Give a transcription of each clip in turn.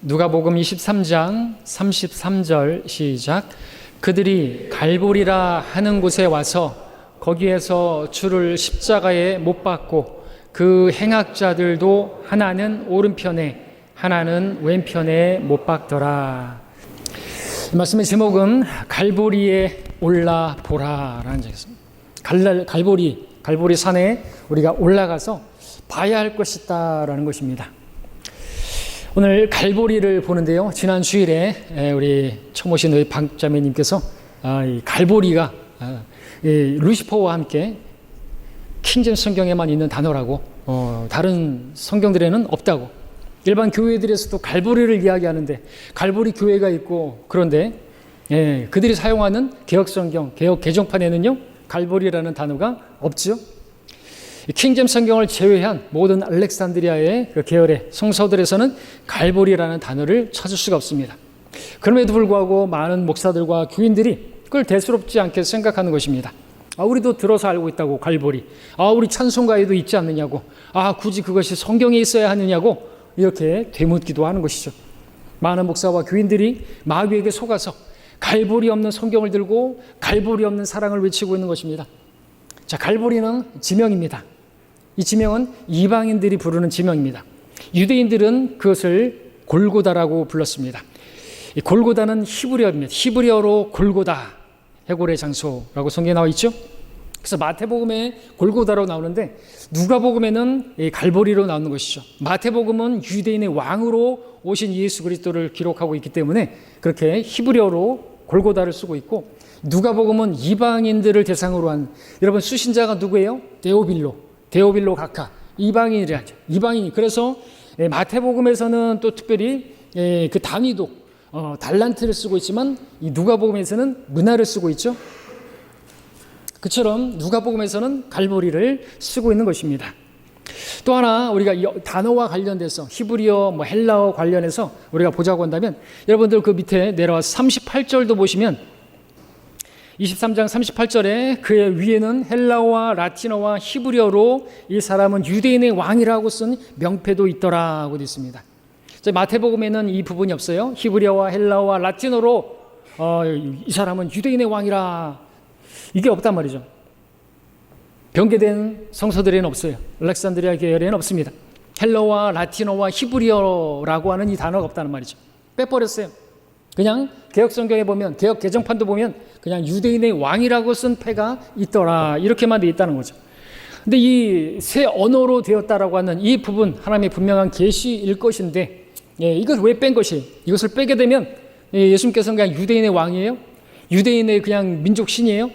누가복음 23장 33절 시작. 그들이 갈보리라 하는 곳에 와서 거기에서 주를 십자가에 못 박고 그 행악자들도 하나는 오른편에 하나는 왼편에 못 박더라. 이 말씀의 제목은 갈보리에 올라 보라라는 제목입니다. 갈보리 산에 우리가 올라가서 봐야 할 것이다라는 것입니다. 오늘 갈보리를 보는데요. 지난 주일에 우리 처음 오신 우리 박자매님께서 이 갈보리가 루시퍼와 함께 킹제임스 성경에만 있는 단어라고 다른 성경들에는 없다고, 일반 교회들에서도 갈보리를 이야기하는데 갈보리 교회가 있고, 그런데 그들이 사용하는 개혁성경, 개혁 개정판에는요 갈보리라는 단어가 없죠. 킹제임스 성경을 제외한 모든 알렉산드리아의 그 계열의 성서들에서는 갈보리라는 단어를 찾을 수가 없습니다. 그럼에도 불구하고 많은 목사들과 교인들이 그걸 대수롭지 않게 생각하는 것입니다. 우리도 들어서 알고 있다고, 갈보리. 우리 찬송가에도 있지 않느냐고. 굳이 그것이 성경에 있어야 하느냐고 이렇게 되묻기도 하는 것이죠. 많은 목사와 교인들이 마귀에게 속아서 갈보리 없는 성경을 들고 갈보리 없는 사랑을 외치고 있는 것입니다. 자, 갈보리는 지명입니다. 이 지명은 이방인들이 부르는 지명입니다. 유대인들은 그것을 골고다라고 불렀습니다. 이 골고다는 히브리어입니다. 히브리어로 골고다, 해골의 장소라고 성경에 나와 있죠. 그래서 마태복음에 골고다로 나오는데 누가복음에는 갈보리로 나오는 것이죠. 마태복음은 유대인의 왕으로 오신 예수 그리스도를 기록하고 있기 때문에 그렇게 히브리어로 골고다를 쓰고 있고, 누가복음은 이방인들을 대상으로 한, 여러분 수신자가 누구예요? 데오빌로 각하, 이방인이라죠. 이방인이. 그래서 마태복음에서는 또 특별히 그 단위도 달란트를 쓰고 있지만 이 누가복음에서는 문화를 쓰고 있죠. 그처럼 누가복음에서는 갈보리를 쓰고 있는 것입니다. 또 하나 우리가 이 단어와 관련돼서 히브리어, 헬라어 관련해서 우리가 보자고 한다면, 여러분들 그 밑에 내려와서 38절도 보시면 23장 38절에 그의 위에는 헬라어와 라틴어와 히브리어로 이 사람은 유대인의 왕이라고 쓴 명패도 있더라고 되어 있습니다. 마태복음에는 이 부분이 없어요. 히브리어와 헬라어와 라틴어로 이 사람은 유대인의 왕이라, 이게 없단 말이죠. 변개된 성서들에는 없어요. 알렉산드리아 계열에는 없습니다. 헬라어와 라틴어와 히브리어라고 하는 이 단어가 없다는 말이죠. 빼버렸어요. 그냥 개혁성경에 보면, 개혁 개정판도 보면 그냥 유대인의 왕이라고 쓴 패가 있더라, 이렇게만 되어 있다는 거죠. 근데 이 새 언어로 되었다라고 하는 이 부분, 하나님의 분명한 계시일 것인데, 이걸 왜 뺀 것이? 이것을 빼게 되면 예수님께서는 그냥 유대인의 왕이에요? 유대인의 그냥 민족 신이에요?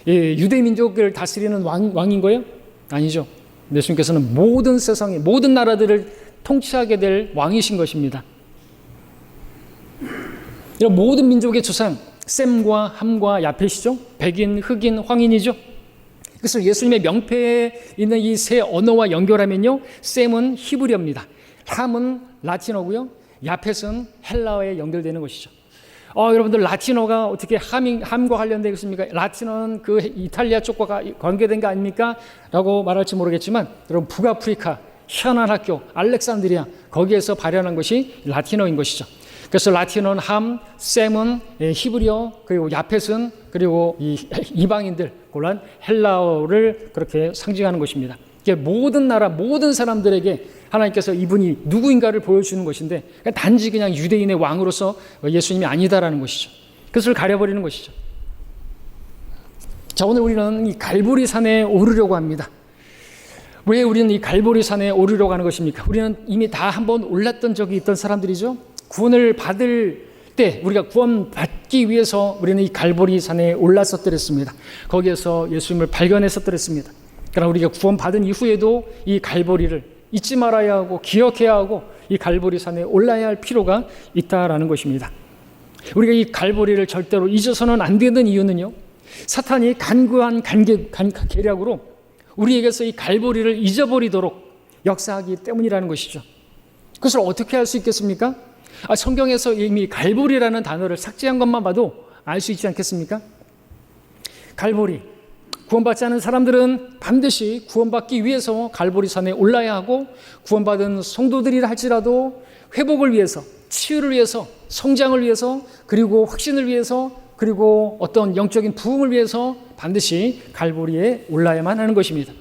유대 민족을 다스리는 왕인 거예요? 아니죠. 예수님께서는 모든 세상의 모든 나라들을 통치하게 될 왕이신 것입니다. 이런 모든 민족의 조상, 셈과 함과 야펫이죠. 백인, 흑인, 황인이죠. 그래서 예수님의 명패에 있는 이 세 언어와 연결하면요, 셈은 히브리어입니다. 함은 라틴어고요, 야펫은 헬라어에 연결되는 것이죠. 여러분들 라틴어가 어떻게 함과 관련되겠습니까? 라틴어는 그 이탈리아 쪽과 관계된 거 아닙니까? 라고 말할지 모르겠지만, 여러분 북아프리카 희한한 학교 알렉산드리아, 거기에서 발현한 것이 라틴어인 것이죠. 그래서 라틴어는 함, 셈은 히브리어, 그리고 야펫은, 그리고 이방인들, 곤란 헬라어를 그렇게 상징하는 것입니다. 이게 모든 나라, 모든 사람들에게 하나님께서 이분이 누구인가를 보여주는 것인데, 단지 그냥 유대인의 왕으로서 예수님이 아니다라는 것이죠. 그것을 가려버리는 것이죠. 자, 오늘 우리는 이 갈보리 산에 오르려고 합니다. 왜 우리는 이 갈보리 산에 오르려고 하는 것입니까? 우리는 이미 다 한번 올랐던 적이 있던 사람들이죠. 구원을 받을 때, 우리가 구원받기 위해서 우리는 이 갈보리 산에 올랐었더랬습니다. 거기에서 예수님을 발견했었더랬습니다. 그러나 우리가 구원받은 이후에도 이 갈보리를 잊지 말아야 하고 기억해야 하고 이 갈보리 산에 올라야 할 필요가 있다라는 것입니다. 우리가 이 갈보리를 절대로 잊어서는 안 되는 이유는요, 사탄이 간구한 계략으로 우리에게서 이 갈보리를 잊어버리도록 역사하기 때문이라는 것이죠. 그것을 어떻게 할 수 있겠습니까? 성경에서 이미 갈보리라는 단어를 삭제한 것만 봐도 알 수 있지 않겠습니까? 갈보리, 구원받지 않은 사람들은 반드시 구원받기 위해서 갈보리산에 올라야 하고, 구원받은 성도들이라 할지라도 회복을 위해서, 치유를 위해서, 성장을 위해서, 그리고 확신을 위해서, 그리고 어떤 영적인 부흥을 위해서 반드시 갈보리에 올라야만 하는 것입니다.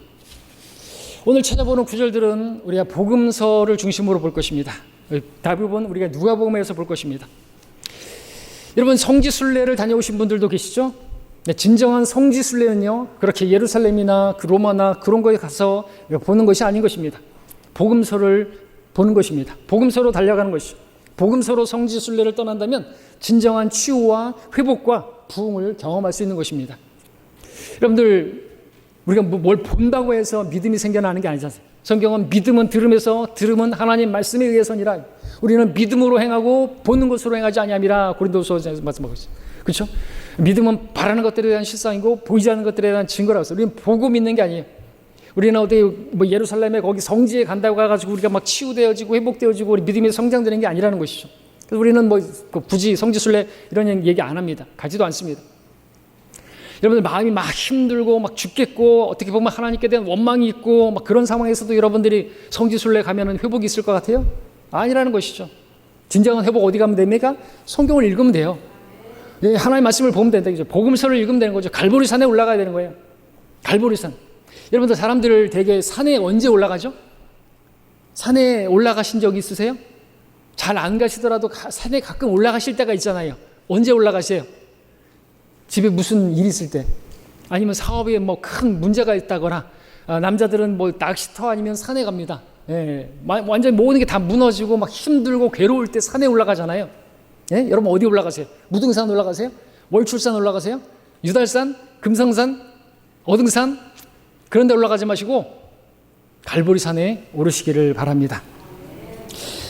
오늘 찾아보는 구절들은 우리가 복음서를 중심으로 볼 것입니다. 대부분 우리가 누가복음에서 볼 것입니다. 여러분, 성지순례를 다녀오신 분들도 계시죠? 네, 진정한 성지순례는요, 그렇게 예루살렘이나 그 로마나 그런 거에 가서 보는 것이 아닌 것입니다. 복음서를 보는 것입니다. 복음서로 달려가는 것이죠. 복음서로 성지순례를 떠난다면 진정한 치유와 회복과 부흥을 경험할 수 있는 것입니다. 여러분들, 우리가 뭘 본다고 해서 믿음이 생겨나는 게 아니잖아요. 성경은 믿음은 들음에서, 들음은 하나님 말씀에 의해서니라. 우리는 믿음으로 행하고 보는 것으로 행하지 아니함이라 고린도서에서 말씀하고 있어요. 그렇죠? 믿음은 바라는 것들에 대한 실상이고 보이지 않는 것들에 대한 증거라고 해서 우리는 보고 믿는 게 아니에요. 우리는 어디 예루살렘에 거기 성지에 간다고 가지고 우리가 막 치유되어지고 회복되어지고 우리 믿음이 성장되는 게 아니라는 것이죠. 그래서 우리는 굳이 성지순례 이런 얘기 안 합니다. 가지도 않습니다. 여러분들 마음이 막 힘들고 막 죽겠고 어떻게 보면 하나님께 대한 원망이 있고 막 그런 상황에서도 여러분들이 성지순례 가면은 회복이 있을 것 같아요? 아니라는 것이죠. 진정한 회복 어디 가면 됩니까? 성경을 읽으면 돼요. 하나님의 말씀을 보면 된다. 복음서를 읽으면 되는 거죠. 갈보리산에 올라가야 되는 거예요. 갈보리산. 여러분들 사람들 되게 산에 언제 올라가죠? 산에 올라가신 적 있으세요? 잘 안 가시더라도 산에 가끔 올라가실 때가 있잖아요. 언제 올라가세요? 집에 무슨 일 있을 때, 아니면 사업에 뭐 큰 문제가 있다거나, 남자들은 뭐 낚시터 아니면 산에 갑니다. 예, 완전히 모든 게 다 무너지고 막 힘들고 괴로울 때 산에 올라가잖아요. 예? 여러분 어디 올라가세요? 무등산 올라가세요? 월출산 올라가세요? 유달산? 금성산? 어등산? 그런 데 올라가지 마시고 갈보리산에 오르시기를 바랍니다.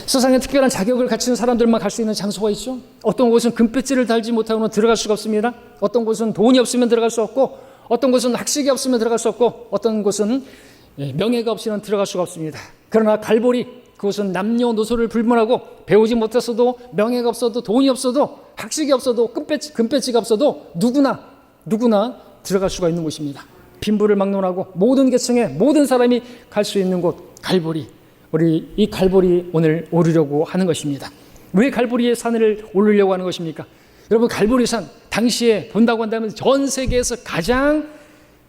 세상에 특별한 자격을 갖춘 사람들만 갈 수 있는 장소가 있죠. 어떤 곳은 금배지를 달지 못하고는 들어갈 수가 없습니다. 어떤 곳은 돈이 없으면 들어갈 수 없고, 어떤 곳은 학식이 없으면 들어갈 수 없고, 어떤 곳은 명예가 없이는 들어갈 수가 없습니다. 그러나 갈보리, 그곳은 남녀노소를 불문하고 배우지 못했어도, 명예가 없어도, 돈이 없어도, 학식이 없어도, 금배지가 없어도 누구나 들어갈 수가 있는 곳입니다. 빈부를 막론하고 모든 계층의 모든 사람이 갈 수 있는 곳, 갈보리. 우리 이 갈보리 오늘 오르려고 하는 것입니다. 왜 갈보리의 산을 오르려고 하는 것입니까? 여러분, 갈보리산 당시에 본다고 한다면 전 세계에서 가장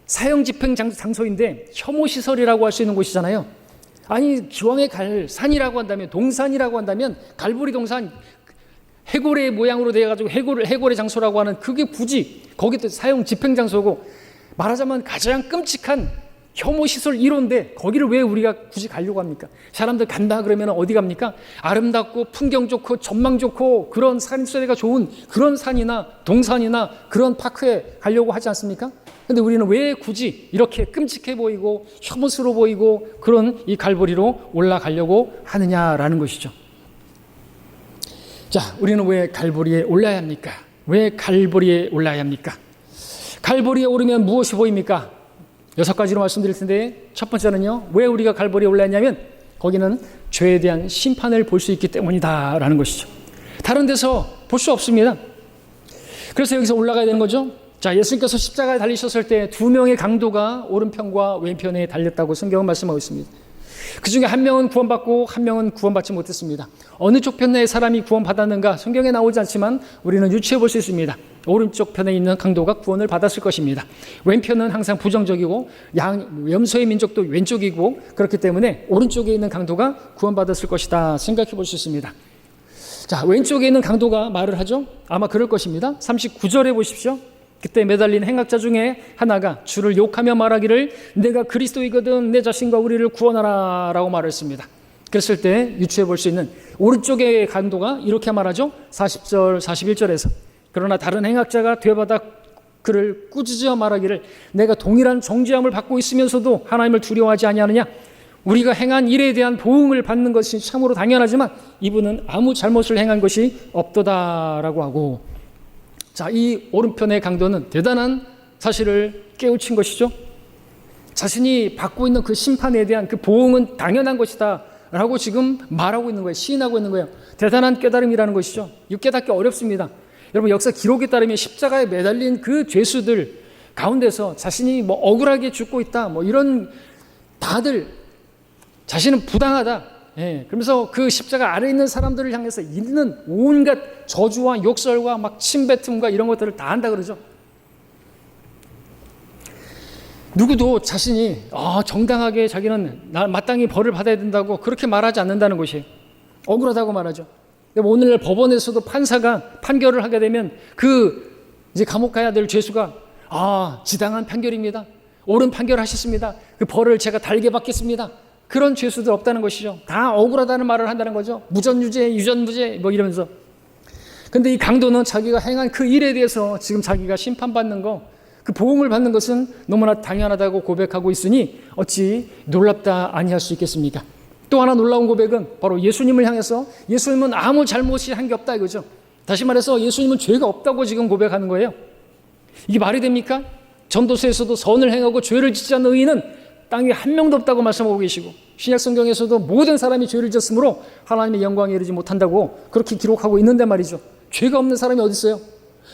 사형 집행 장소인데 혐오시설이라고 할 수 있는 곳이잖아요. 아니, 기왕에 갈 산이라고 한다면, 동산이라고 한다면 갈보리 동산, 해골의 모양으로 되어가지고 해골의 장소라고 하는, 그게 굳이 거기도 사형 집행 장소고, 말하자면 가장 끔찍한 혐오시설 1호인데 거기를 왜 우리가 굳이 가려고 합니까? 사람들 간다 그러면 어디 갑니까? 아름답고 풍경 좋고 전망 좋고 그런 산소리가 좋은 그런 산이나 동산이나 그런 파크에 가려고 하지 않습니까? 근데 우리는 왜 굳이 이렇게 끔찍해 보이고 혐오스러워 보이고 그런 이 갈보리로 올라가려고 하느냐라는 것이죠. 자, 우리는 왜 갈보리에 올라야 합니까? 왜 갈보리에 올라야 합니까? 갈보리에 오르면 무엇이 보입니까? 6가지로 말씀드릴 텐데, 첫 번째는요, 왜 우리가 갈보리에 올랐냐면 거기는 죄에 대한 심판을 볼 수 있기 때문이다라는 것이죠. 다른 데서 볼 수 없습니다. 그래서 여기서 올라가야 되는 거죠. 자, 예수님께서 십자가에 달리셨을 때 2명의 강도가 오른편과 왼편에 달렸다고 성경은 말씀하고 있습니다. 그 중에 한 명은 구원받고 한 명은 구원받지 못했습니다. 어느 쪽 편의 사람이 구원받았는가 성경에 나오지 않지만 우리는 유추해 볼 수 있습니다. 오른쪽 편에 있는 강도가 구원을 받았을 것입니다. 왼편은 항상 부정적이고 염소의 민족도 왼쪽이고, 그렇기 때문에 오른쪽에 있는 강도가 구원받았을 것이다 생각해 볼 수 있습니다. 자, 왼쪽에 있는 강도가 말을 하죠. 아마 그럴 것입니다. 39절에 보십시오. 그때 매달린 행악자 중에 하나가 주를 욕하며 말하기를 내가 그리스도이거든 내 자신과 우리를 구원하라 라고 말했습니다. 그랬을 때 유추해 볼 수 있는 오른쪽의 강도가 이렇게 말하죠. 40절 41절에서 그러나 다른 행악자가 되받아 그를 꾸짖어 말하기를 내가 동일한 정죄함을 받고 있으면서도 하나님을 두려워하지 아니하느냐. 우리가 행한 일에 대한 보응을 받는 것이 참으로 당연하지만 이분은 아무 잘못을 행한 것이 없도다라고 하고, 자, 이 오른편의 강도는 대단한 사실을 깨우친 것이죠. 자신이 받고 있는 그 심판에 대한 그 보응은 당연한 것이다 라고 지금 말하고 있는 거예요. 시인하고 있는 거예요. 대단한 깨달음이라는 것이죠. 이거 깨닫기 어렵습니다. 여러분, 역사 기록에 따르면 십자가에 매달린 그 죄수들, 가운데서 자신이 뭐 억울하게 죽고 있다, 뭐 이런 다들 자신은 부당하다. 그러면서 그 십자가 아래에 있는 사람들을 향해서 있는 온갖 저주와 욕설과 막 침뱉음과 이런 것들을 다 한다 그러죠. 누구도 자신이 정당하게 자기는 마땅히 벌을 받아야 된다고 그렇게 말하지 않는다는 것이에요. 억울하다고 말하죠. 오늘날 법원에서도 판사가 판결을 하게 되면 이제 감옥 가야 될 죄수가 지당한 판결입니다. 옳은 판결하셨습니다. 그 벌을 제가 달게 받겠습니다. 그런 죄수들 없다는 것이죠. 다 억울하다는 말을 한다는 거죠. 무전유죄, 유전무죄 뭐 이러면서. 근데 이 강도는 자기가 행한 그 일에 대해서 지금 자기가 심판받는 그 보응을 받는 것은 너무나 당연하다고 고백하고 있으니 어찌 놀랍다 아니할 수 있겠습니까? 또 하나 놀라운 고백은 바로 예수님을 향해서 예수님은 아무 잘못이 한 게 없다 이거죠. 다시 말해서 예수님은 죄가 없다고 지금 고백하는 거예요. 이게 말이 됩니까? 전도서에서도 선을 행하고 죄를 짓지 않는 의인은 땅에 한 명도 없다고 말씀하고 계시고, 신약 성경에서도 모든 사람이 죄를 지었으므로 하나님의 영광에 이르지 못한다고 그렇게 기록하고 있는데 말이죠. 죄가 없는 사람이 어디 있어요?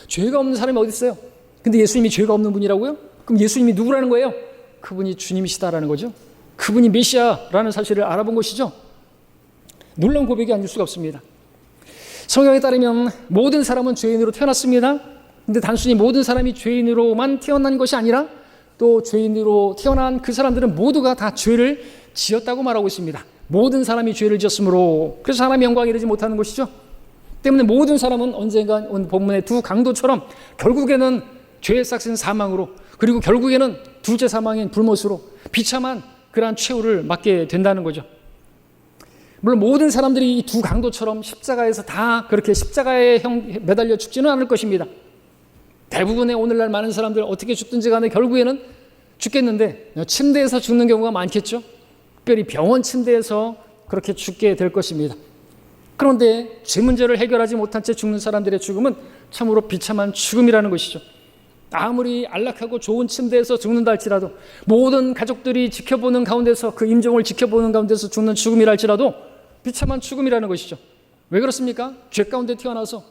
죄가 없는 사람이 어디 있어요? 근데 예수님이 죄가 없는 분이라고요? 그럼 예수님이 누구라는 거예요? 그분이 주님이시다라는 거죠. 그분이 메시아라는 사실을 알아본 것이죠. 놀라운 고백이 아닐 수가 없습니다. 성경에 따르면 모든 사람은 죄인으로 태어났습니다. 근데 단순히 모든 사람이 죄인으로만 태어난 것이 아니라 또 죄인으로 태어난 그 사람들은 모두가 다 죄를 지었다고 말하고 있습니다. 모든 사람이 죄를 지었으므로, 그래서 하나님의 영광에 이르지 못하는 것이죠. 때문에 모든 사람은 언젠가 오늘 본문의 두 강도처럼 결국에는 죄의 싹은 사망으로, 그리고 결국에는 둘째 사망인 불못으로 비참한 그러한 최후를 맞게 된다는 거죠. 물론 모든 사람들이 이 두 강도처럼 십자가에서 다 그렇게 십자가에 매달려 죽지는 않을 것입니다. 대부분의 오늘날 많은 사람들 어떻게 죽든지 간에 결국에는 죽겠는데 침대에서 죽는 경우가 많겠죠. 특별히 병원 침대에서 그렇게 죽게 될 것입니다. 그런데 죄 문제를 해결하지 못한 채 죽는 사람들의 죽음은 참으로 비참한 죽음이라는 것이죠. 아무리 안락하고 좋은 침대에서 죽는다 할지라도, 모든 가족들이 지켜보는 가운데서, 그 임종을 지켜보는 가운데서 죽는 죽음이라 할지라도 비참한 죽음이라는 것이죠. 왜 그렇습니까? 죄 가운데 태어나서,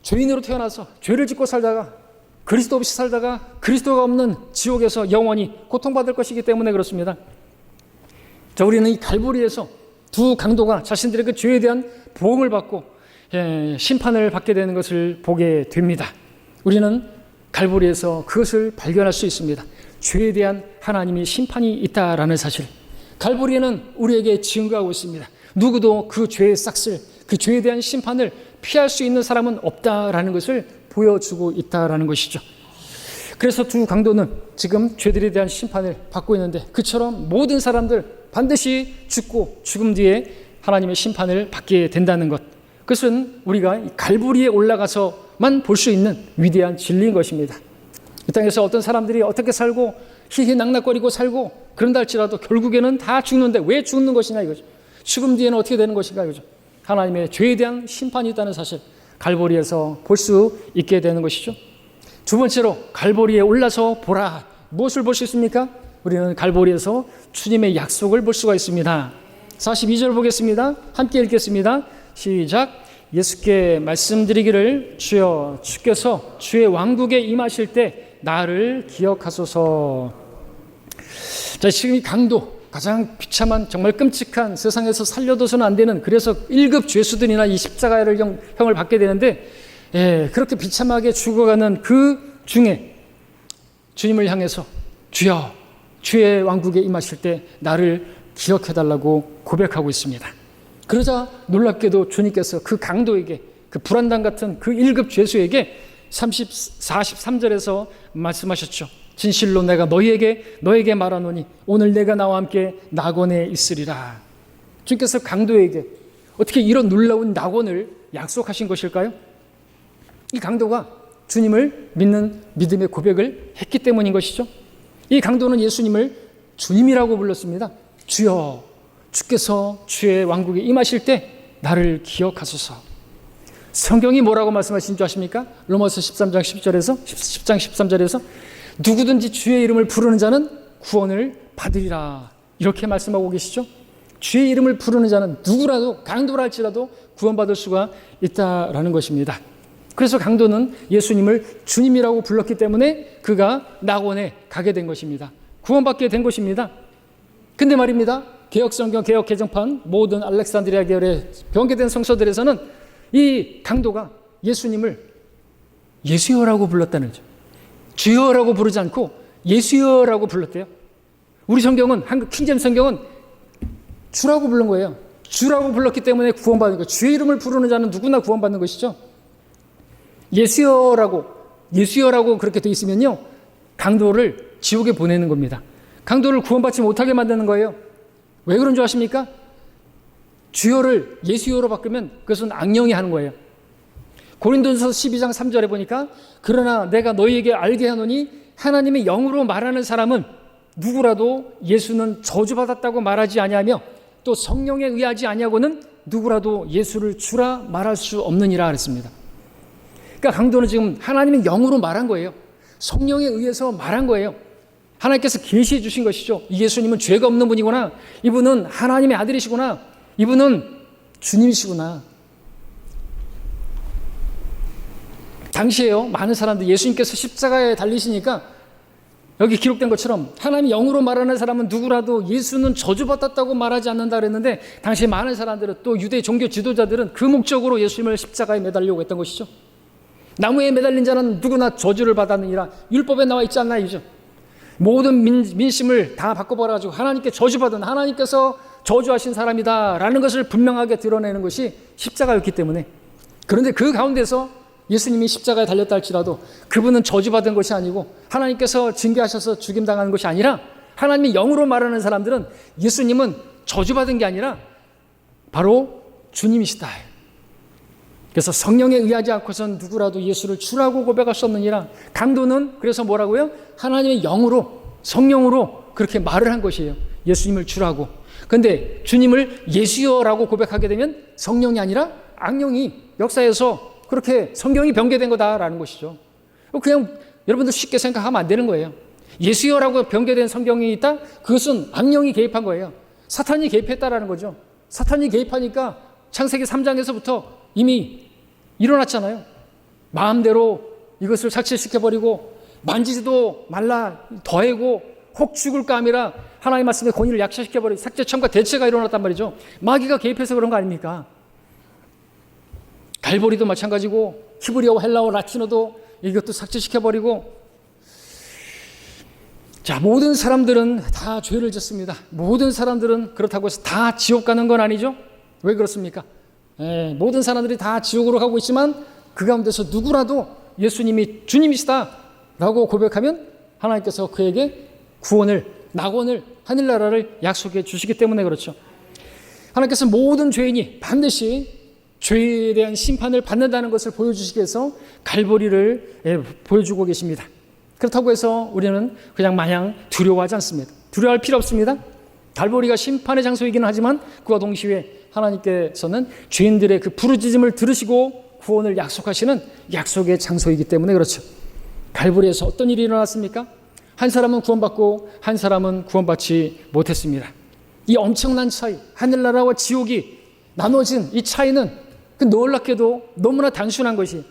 죄인으로 태어나서 죄를 짓고 살다가, 그리스도 없이 살다가 그리스도가 없는 지옥에서 영원히 고통받을 것이기 때문에 그렇습니다. 자, 우리는 이 갈보리에서 두 강도가 자신들의 그 죄에 대한 보응을 받고 심판을 받게 되는 것을 보게 됩니다. 우리는 갈보리에서 그것을 발견할 수 있습니다. 죄에 대한 하나님의 심판이 있다라는 사실. 갈보리에는 우리에게 증거하고 있습니다. 누구도 그 죄의 싹을, 그 죄에 대한 심판을 피할 수 있는 사람은 없다라는 것을 보여주고 있다라는 것이죠. 그래서 두 강도는 지금 죄들에 대한 심판을 받고 있는데, 그처럼 모든 사람들 반드시 죽고 죽음 뒤에 하나님의 심판을 받게 된다는 것, 그것은 우리가 갈보리에 올라가서만 볼 수 있는 위대한 진리인 것입니다. 이 땅에서 어떤 사람들이 어떻게 살고 희희낙낙거리고 살고 그런다 할지라도 결국에는 다 죽는데 왜 죽는 것이냐 이거죠. 죽음 뒤에는 어떻게 되는 것인가 이거죠. 하나님의 죄에 대한 심판이 있다는 사실, 갈보리에서 볼 수 있게 되는 것이죠. 두 번째로 갈보리에 올라서 보라. 무엇을 볼 수 있습니까? 우리는 갈보리에서 주님의 약속을 볼 수가 있습니다. 42절 보겠습니다. 함께 읽겠습니다. 시작. 예수께 말씀드리기를, 주여, 주께서 주의 왕국에 임하실 때 나를 기억하소서. 자, 지금 이 강도, 가장 비참한, 정말 끔찍한, 세상에서 살려둬서는 안 되는, 그래서 1급 죄수들이나 이 십자가를 형을 받게 되는데, 그렇게 비참하게 죽어가는 그 중에 주님을 향해서 주여, 주의 왕국에 임하실 때 나를 기억해달라고 고백하고 있습니다. 그러자 놀랍게도 주님께서 그 강도에게, 그 불안당 같은 그 1급 죄수에게 43절에서 말씀하셨죠. 진실로 내가 너에게 말하노니 오늘 내가 나와 함께 낙원에 있으리라. 주님께서 강도에게 어떻게 이런 놀라운 낙원을 약속하신 것일까요? 이 강도가 주님을 믿는 믿음의 고백을 했기 때문인 것이죠. 이 강도는 예수님을 주님이라고 불렀습니다. 주여, 주께서 주의 왕국에 임하실 때 나를 기억하소서. 성경이 뭐라고 말씀하신 줄 아십니까? 로마서 13장 13절에서 누구든지 주의 이름을 부르는 자는 구원을 받으리라, 이렇게 말씀하고 계시죠. 주의 이름을 부르는 자는 누구라도, 강도라 할지라도 구원받을 수가 있다라는 것입니다. 그래서 강도는 예수님을 주님이라고 불렀기 때문에 그가 낙원에 가게 된 것입니다. 구원받게 된 것입니다. 근데 말입니다. 개혁성경, 개혁개정판 모든 알렉산드리아 계열의 변개된 성서들에서는 이 강도가 예수님을 예수여라고 불렀다는 거죠. 주여라고 부르지 않고 예수여라고 불렀대요. 우리 성경은, 한국 킹제임스 성경은 주라고 부른 거예요. 주라고 불렀기 때문에 구원받는 거예요. 주의 이름을 부르는 자는 누구나 구원받는 것이죠. 예수여라고 그렇게 돼 있으면요, 강도를 지옥에 보내는 겁니다. 강도를 구원받지 못하게 만드는 거예요. 왜 그런 줄 아십니까? 주여를 예수여로 바꾸면 그것은 악령이 하는 거예요. 고린도전서 12장 3절에 보니까 그러나 내가 너희에게 알게 하노니 하나님의 영으로 말하는 사람은 누구라도 예수는 저주받았다고 말하지 아니하며 또 성령에 의하지 아니하고는 누구라도 예수를 주라 말할 수 없느니라 그랬습니다. 그러니까 강도는 지금 하나님의 영으로 말한 거예요. 성령에 의해서 말한 거예요. 하나님께서 계시해 주신 것이죠. 이 예수님은 죄가 없는 분이구나. 이분은 하나님의 아들이시구나. 이분은 주님이시구나. 당시에요, 많은 사람들이 예수님께서 십자가에 달리시니까 여기 기록된 것처럼 하나님의 영으로 말하는 사람은 누구라도 예수는 저주받았다고 말하지 않는다 그랬는데, 당시에 많은 사람들은, 또 유대 종교 지도자들은 그 목적으로 예수님을 십자가에 매달려고 했던 것이죠. 나무에 매달린 자는 누구나 저주를 받았느니라 율법에 나와 있지 않나 이죠. 모든 민심을 다 바꿔버려가지고 하나님께 저주받은, 하나님께서 저주하신 사람이다 라는 것을 분명하게 드러내는 것이 십자가였기 때문에. 그런데 그 가운데서 예수님이 십자가에 달렸다 할지라도 그분은 저주받은 것이 아니고 하나님께서 징계하셔서 죽임당하는 것이 아니라, 하나님의 영으로 말하는 사람들은 예수님은 저주받은 게 아니라 바로 주님이시다. 그래서 성령에 의하지 않고선 누구라도 예수를 주라고 고백할 수 없느니라. 강도는 그래서 뭐라고요? 하나님의 영으로, 성령으로 그렇게 말을 한 것이에요. 예수님을 주라고. 그런데 주님을 예수여라고 고백하게 되면 성령이 아니라 악령이 역사에서 그렇게 성경이 변개된 거다라는 것이죠. 그냥 여러분들 쉽게 생각하면 안 되는 거예요. 예수여라고 변개된 성경이 있다? 그것은 악령이 개입한 거예요. 사탄이 개입했다라는 거죠. 사탄이 개입하니까 창세기 3장에서부터 이미 일어났잖아요. 마음대로 이것을 삭제시켜버리고 만지지도 말라 더해고 혹 죽을까 함이라 하나님의 말씀의 권위를 약화시켜버리고 삭제청과 대체가 일어났단 말이죠. 마귀가 개입해서 그런 거 아닙니까? 갈보리도 마찬가지고 히브리어, 헬라어, 라틴어도 이것도 삭제시켜버리고. 자, 모든 사람들은 다 죄를 짓습니다. 모든 사람들은 그렇다고 해서 다 지옥 가는 건 아니죠. 왜 그렇습니까? 모든 사람들이 다 지옥으로 가고 있지만 그 가운데서 누구라도 예수님이 주님이시다 라고 고백하면 하나님께서 그에게 구원을, 낙원을, 하늘나라를 약속해 주시기 때문에 그렇죠. 하나님께서 모든 죄인이 반드시 죄에 대한 심판을 받는다는 것을 보여주시기 위해서 갈보리를 보여주고 계십니다. 그렇다고 해서 우리는 그냥 마냥 두려워하지 않습니다. 두려워할 필요 없습니다. 갈보리가 심판의 장소이기는 하지만 그와 동시에 하나님께서는 죄인들의 그 부르짖음을 들으시고 구원을 약속하시는 약속의 장소이기 때문에 그렇죠. 갈보리에서 어떤 일이 일어났습니까? 한 사람은 구원받고 한 사람은 구원받지 못했습니다. 이 엄청난 차이, 하늘나라와 지옥이 나눠진 이 차이는 그 놀랍게도 너무나 단순한 것이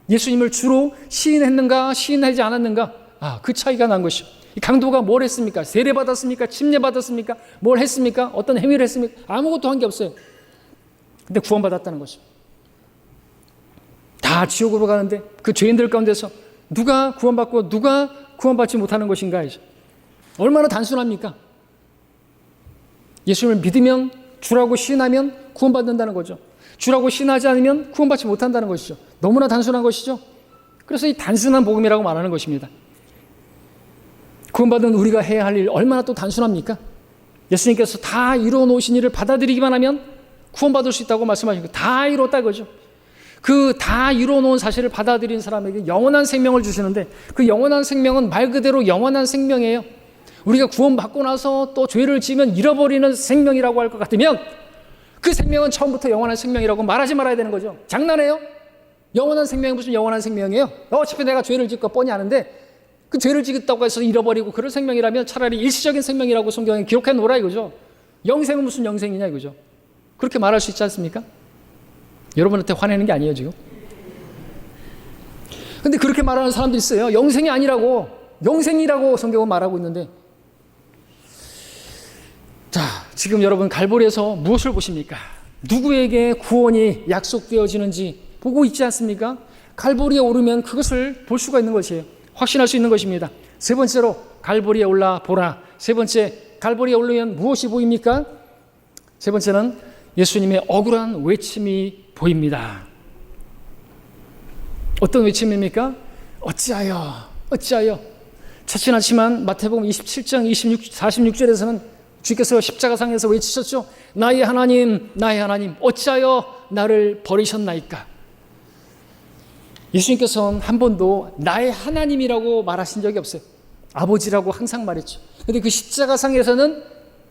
예수님을 주로 시인했는가 시인하지 않았는가, 그 차이가 난 것이죠. 이 강도가 뭘 했습니까? 세례받았습니까? 침례받았습니까? 뭘 했습니까? 어떤 행위를 했습니까? 아무것도 한 게 없어요. 근데 구원받았다는 것이죠. 다 지옥으로 가는데 그 죄인들 가운데서 누가 구원받고 누가 구원받지 못하는 것인가? 얼마나 단순합니까? 예수님을 믿으면, 주라고 시인하면 구원받는다는 거죠. 주라고 시인하지 않으면 구원받지 못한다는 것이죠. 너무나 단순한 것이죠. 그래서 이 단순한 복음이라고 말하는 것입니다. 구원받은 우리가 해야 할 일 얼마나 또 단순합니까? 예수님께서 다 이루어 놓으신 일을 받아들이기만 하면 구원받을 수 있다고 말씀하신 거, 다 이뤘다 이거죠. 그 다 이루어 놓은 사실을 받아들인 사람에게 영원한 생명을 주시는데, 그 영원한 생명은 말 그대로 영원한 생명이에요. 우리가 구원받고 나서 또 죄를 지으면 잃어버리는 생명이라고 할 것 같으면 그 생명은 처음부터 영원한 생명이라고 말하지 말아야 되는 거죠. 장난해요? 영원한 생명이 무슨 영원한 생명이에요? 어차피 내가 죄를 짓고 뻔히 아는데 그 죄를 지었다고 해서 잃어버리고 그런 생명이라면 차라리 일시적인 생명이라고 성경에 기록해 놓으라 이거죠. 영생은 무슨 영생이냐 이거죠. 그렇게 말할 수 있지 않습니까? 여러분한테 화내는 게 아니에요 지금. 근데 그렇게 말하는 사람도 있어요. 영생이 아니라고, 영생이라고 성경은 말하고 있는데. 자, 지금 여러분 갈보리에서 무엇을 보십니까? 누구에게 구원이 약속되어지는지 보고 있지 않습니까? 갈보리에 오르면 그것을 볼 수가 있는 것이에요. 확신할 수 있는 것입니다. 세 번째로 갈보리에 올라 보라. 세 번째, 갈보리에 오르면 무엇이 보입니까? 세 번째는 예수님의 억울한 외침이 보입니다. 어떤 외침입니까? 어찌하여. 자칫 않지만 마태복음 27장 46절에서는 주께서 십자가상에서 외치셨죠. 나의 하나님, 어찌하여 나를 버리셨나이까? 예수님께서는 한 번도 나의 하나님이라고 말하신 적이 없어요. 아버지라고 항상 말했죠. 그런데 그 십자가상에서는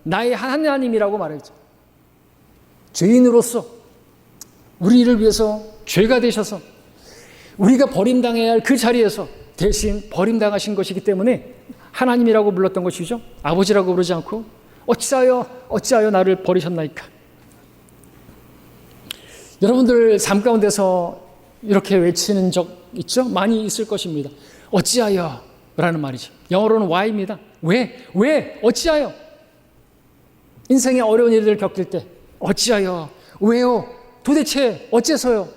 나의 하나님이라고 말했죠. 죄인으로서 우리를 위해서 죄가 되셔서 우리가 버림당해야 할 그 자리에서 대신 버림당하신 것이기 때문에 하나님이라고 불렀던 것이죠. 아버지라고 부르지 않고 어찌하여 나를 버리셨나이까. 여러분들 삶 가운데서 이렇게 외치는 적 있죠? 많이 있을 것입니다. 어찌하여 라는 말이죠. 영어로는 why입니다. 왜? 어찌하여? 인생의 어려운 일을 겪을 때 어찌하여? 왜요? 도대체 어째서요?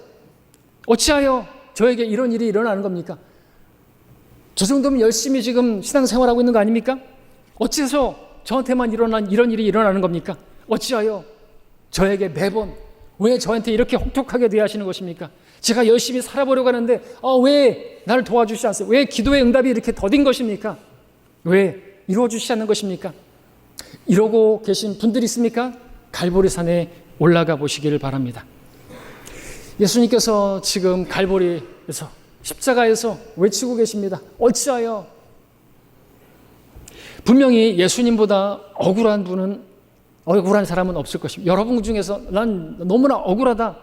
어찌하여 저에게 이런 일이 일어나는 겁니까? 저 정도면 열심히 지금 신앙생활하고 있는 거 아닙니까? 어째서 저한테만 이런 일이 일어나는 겁니까? 어찌하여 저에게 매번 왜 저한테 이렇게 혹독하게 대하시는 것입니까? 제가 열심히 살아보려고 하는데 왜 나를 도와주시지 않으세요? 왜 기도의 응답이 이렇게 더딘 것입니까? 왜 이루어주시지 않는 것입니까? 이러고 계신 분들이 있습니까? 갈보리산에 올라가 보시기를 바랍니다. 예수님께서 지금 갈보리에서 십자가에서 외치고 계십니다. 어찌하여? 분명히 예수님보다 억울한 사람은 없을 것입니다. 여러분 중에서 난 너무나 억울하다,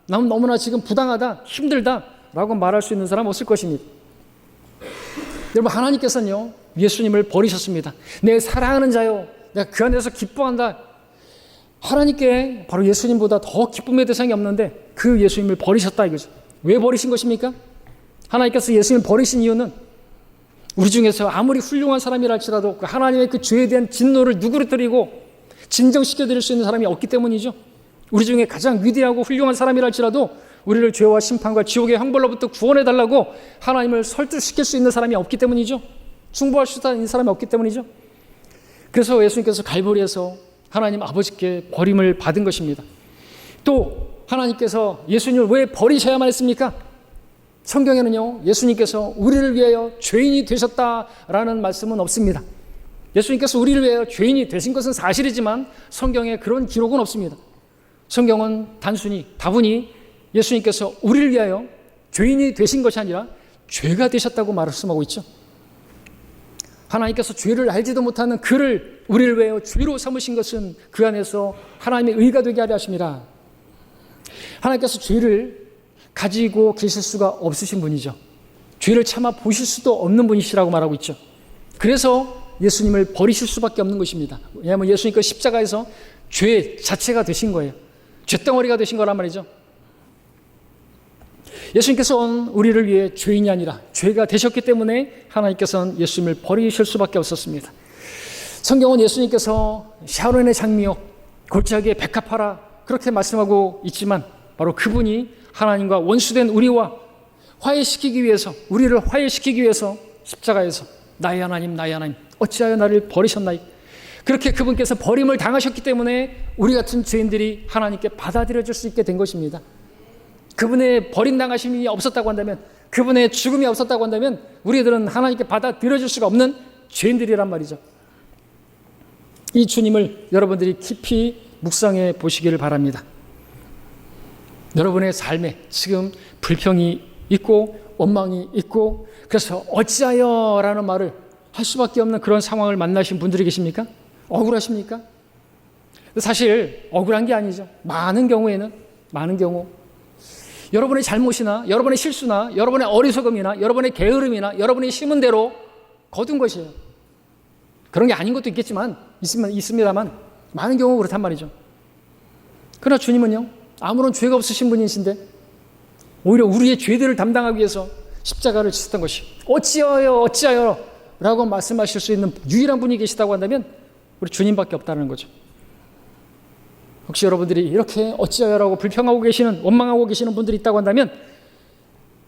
난 너무나 지금 부당하다, 힘들다 라고 말할 수 있는 사람 없을 것입니다. 여러분, 하나님께서는요 예수님을 버리셨습니다. 내 사랑하는 자요, 내가 그 안에서 기뻐한다. 하나님께 바로 예수님보다 더 기쁨의 대상이 없는데 그 예수님을 버리셨다 이거죠. 왜 버리신 것입니까? 하나님께서 예수님을 버리신 이유는 우리 중에서 아무리 훌륭한 사람이라 할지라도 그 하나님의 그 죄에 대한 진노를 누그러뜨리고 진정시켜 드릴 수 있는 사람이 없기 때문이죠. 우리 중에 가장 위대하고 훌륭한 사람이라 할지라도 우리를 죄와 심판과 지옥의 형벌로부터 구원해 달라고 하나님을 설득시킬 수 있는 사람이 없기 때문이죠. 충고할 수 있는 사람이 없기 때문이죠. 그래서 예수님께서 갈보리에서 하나님 아버지께 버림을 받은 것입니다. 또 하나님께서 예수님을 왜 버리셔야만 했습니까? 성경에는요 예수님께서 우리를 위하여 죄인이 되셨다라는 말씀은 없습니다. 예수님께서 우리를 위하여 죄인이 되신 것은 사실이지만 성경에 그런 기록은 없습니다. 성경은 다분히 예수님께서 우리를 위하여 죄인이 되신 것이 아니라 죄가 되셨다고 말씀하고 있죠. 하나님께서 죄를 알지도 못하는 그를 우리를 위하여 죄로 삼으신 것은 그 안에서 하나님의 의가 되게 하려 하심이라. 하나님께서 죄를 가지고 계실 수가 없으신 분이죠. 죄를 참아 보실 수도 없는 분이시라고 말하고 있죠. 그래서 예수님을 버리실 수밖에 없는 것입니다. 왜냐하면 예수님께서 십자가에서 죄 자체가 되신 거예요. 죄덩어리가 되신 거란 말이죠. 예수님께서는 우리를 위해 죄인이 아니라 죄가 되셨기 때문에 하나님께서는 예수님을 버리실 수밖에 없었습니다. 성경은 예수님께서 샤론의 장미요 골짜기에 백합하라 그렇게 말씀하고 있지만 바로 그분이 하나님과 원수된 우리와 우리를 화해시키기 위해서 십자가에서 나의 하나님 어찌하여 나를 버리셨나이? 그렇게 그분께서 버림을 당하셨기 때문에 우리 같은 죄인들이 하나님께 받아들여질 수 있게 된 것입니다. 그분의 버림당하심이 없었다고 한다면, 그분의 죽음이 없었다고 한다면 우리들은 하나님께 받아들여질 수가 없는 죄인들이란 말이죠. 이 주님을 여러분들이 깊이 묵상해 보시기를 바랍니다. 여러분의 삶에 지금 불평이 있고 원망이 있고 그래서 어찌하여 라는 말을 할 수밖에 없는 그런 상황을 만나신 분들이 계십니까? 억울하십니까? 사실 억울한 게 아니죠. 많은 경우 여러분의 잘못이나 여러분의 실수나 여러분의 어리석음이나 여러분의 게으름이나 여러분이 심은 대로 거둔 것이에요. 그런 게 아닌 것도 있습니다만 많은 경우 그렇단 말이죠. 그러나 주님은요 아무런 죄가 없으신 분이신데 오히려 우리의 죄들을 담당하기 위해서 십자가를 지셨던 것이 어찌하여 라고 말씀하실 수 있는 유일한 분이 계시다고 한다면 우리 주님밖에 없다는 거죠. 혹시 여러분들이 이렇게 어찌하여라고 불평하고 계시는, 원망하고 계시는 분들이 있다고 한다면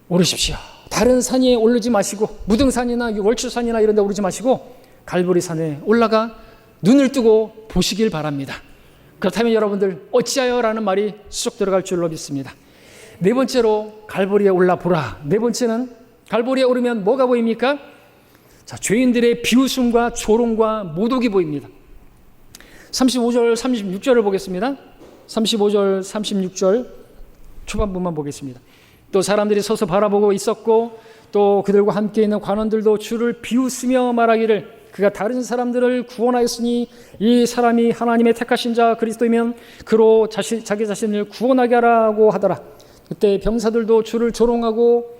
오르십시오. 다른 산에 오르지 마시고, 무등산이나 월추산이나 이런 데 오르지 마시고 갈보리산에 올라가 눈을 뜨고 보시길 바랍니다. 그렇다면 여러분들 어찌하여라는 말이 쑥 들어갈 줄로 믿습니다. 네 번째로 갈보리에 올라보라. 네 번째는 갈보리에 오르면 뭐가 보입니까? 자, 죄인들의 비웃음과 조롱과 모독이 보입니다. 35절 36절을 보겠습니다. 35절 36절 초반부만 보겠습니다. 또 사람들이 서서 바라보고 있었고 또 그들과 함께 있는 관원들도 주를 비웃으며 말하기를 그가 다른 사람들을 구원하였으니 이 사람이 하나님의 택하신 자 그리스도이면 그로 자기 자신을 구원하게 하라고 하더라. 그때 병사들도 주를 조롱하고,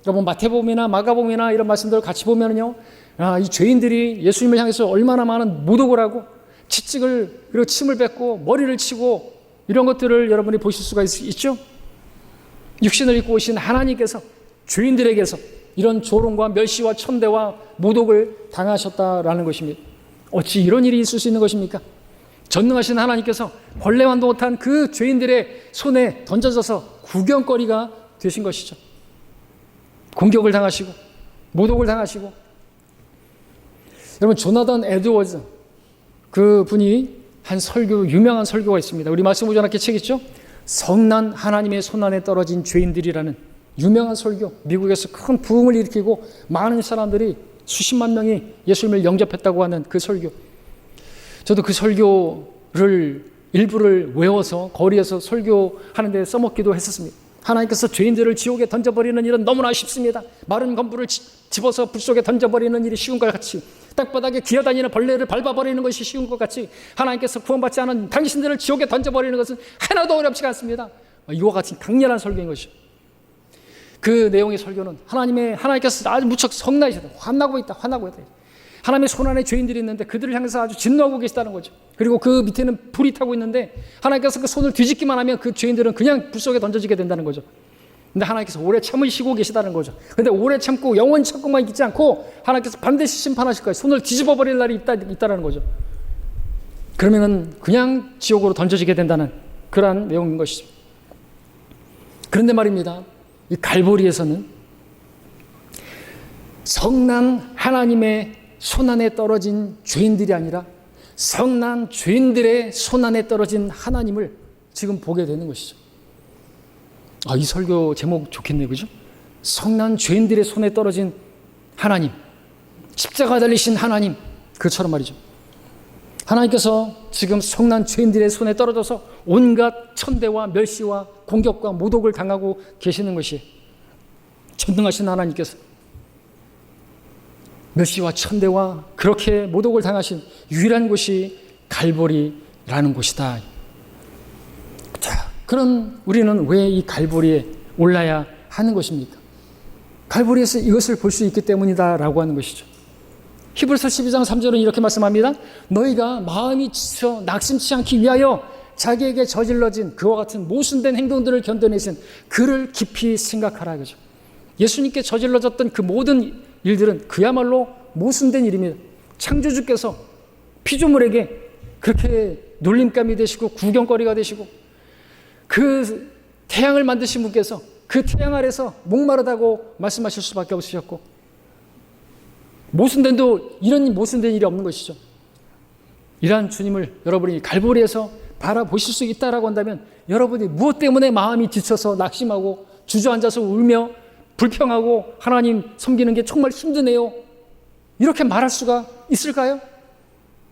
여러분 마태복음이나 마가복음이나 이런 말씀들을 같이 보면요, 이 죄인들이 예수님을 향해서 얼마나 많은 모독을 하고 치찍을, 그리고 침을 뱉고 머리를 치고 이런 것들을 여러분이 보실 수가 있죠. 육신을 입고 오신 하나님께서 죄인들에게서 이런 조롱과 멸시와 천대와 모독을 당하셨다라는 것입니다. 어찌 이런 일이 있을 수 있는 것입니까? 전능하신 하나님께서 벌레만도 못한 그 죄인들의 손에 던져져서 구경거리가 되신 것이죠. 공격을 당하시고 모독을 당하시고. 여러분 조나단 에드워즈, 그 분이 한 설교, 유명한 설교가 있습니다. 우리 말씀 보존학교 책 있죠? 성난 하나님의 손안에 떨어진 죄인들이라는 유명한 설교, 미국에서 큰 부흥을 일으키고 많은 사람들이 수십만 명이 예수님을 영접했다고 하는 그 설교. 저도 그 설교를 일부를 외워서 거리에서 설교하는 데 써먹기도 했었습니다. 하나님께서 죄인들을 지옥에 던져버리는 일은 너무나 쉽습니다. 마른 건물을 집어서 불 속에 던져버리는 일이 쉬운 것 같이, 땅바닥에 기어다니는 벌레를 밟아버리는 것이 쉬운 것 같이 하나님께서 구원받지 않은 당신들을 지옥에 던져버리는 것은 하나도 어렵지 않습니다. 이와 같은 강렬한 설교인 것이죠. 그 내용의 설교는 하나님께서 아주 무척 성나시다, 화나고 있다. 하나님의 손안에 죄인들이 있는데 그들을 향해서 아주 진노하고 계시다는 거죠. 그리고 그 밑에는 불이 타고 있는데 하나님께서 그 손을 뒤집기만 하면 그 죄인들은 그냥 불 속에 던져지게 된다는 거죠. 근데 하나님께서 오래 참으시고 계시다는 거죠. 근데 오래 참고 영원히 참고만 있지 않고 하나님께서 반드시 심판하실 거예요. 손을 뒤집어 버릴 날이 있다는 거죠. 그러면은 그냥 지옥으로 던져지게 된다는 그러한 내용인 것이죠. 그런데 말입니다, 이 갈보리에서는 성난 하나님의 손안에 떨어진 죄인들이 아니라 성난 죄인들의 손안에 떨어진 하나님을 지금 보게 되는 것이죠. 이 설교 제목 좋겠네요, 그죠? 성난 죄인들의 손에 떨어진 하나님, 십자가 달리신 하나님, 그처럼 말이죠. 하나님께서 지금 성난 죄인들의 손에 떨어져서 온갖 천대와 멸시와 공격과 모독을 당하고 계시는 것이, 전능하신 하나님께서 멸시와 천대와 그렇게 모독을 당하신 유일한 곳이 갈보리라는 곳이다. 자, 그럼 우리는 왜 이 갈보리에 올라야 하는 것입니까? 갈보리에서 이것을 볼 수 있기 때문이다라고 하는 것이죠. 히브리서 12장 3절은 이렇게 말씀합니다. 너희가 마음이 지쳐 낙심치 않기 위하여 자기에게 저질러진 그와 같은 모순된 행동들을 견뎌내신 그를 깊이 생각하라, 그죠? 예수님께 저질러졌던 그 모든 일들은 그야말로 모순된 일입니다. 창조주께서 피조물에게 그렇게 놀림감이 되시고 구경거리가 되시고, 그 태양을 만드신 분께서 그 태양 아래서 목마르다고 말씀하실 수밖에 없으셨고, 이런 모순된 일이 없는 것이죠. 이러한 주님을 여러분이 갈보리에서 바라보실 수 있다라고 한다면 여러분이 무엇 때문에 마음이 지쳐서 낙심하고 주저앉아서 울며 불평하고 하나님 섬기는 게 정말 힘드네요, 이렇게 말할 수가 있을까요?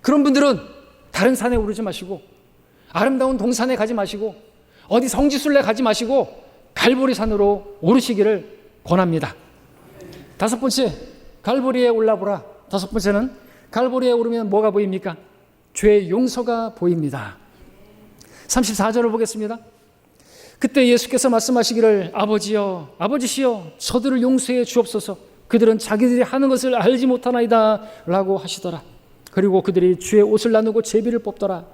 그런 분들은 다른 산에 오르지 마시고, 아름다운 동산에 가지 마시고, 어디 성지순례 가지 마시고 갈보리산으로 오르시기를 권합니다. 다섯 번째, 갈보리에 올라보라. 다섯 번째는 갈보리에 오르면 뭐가 보입니까? 죄의 용서가 보입니다. 34절을 보겠습니다. 그때 예수께서 말씀하시기를 아버지시여 저들을 용서해 주옵소서. 그들은 자기들이 하는 것을 알지 못하나이다 라고 하시더라. 그리고 그들이 주의 옷을 나누고 제비를 뽑더라.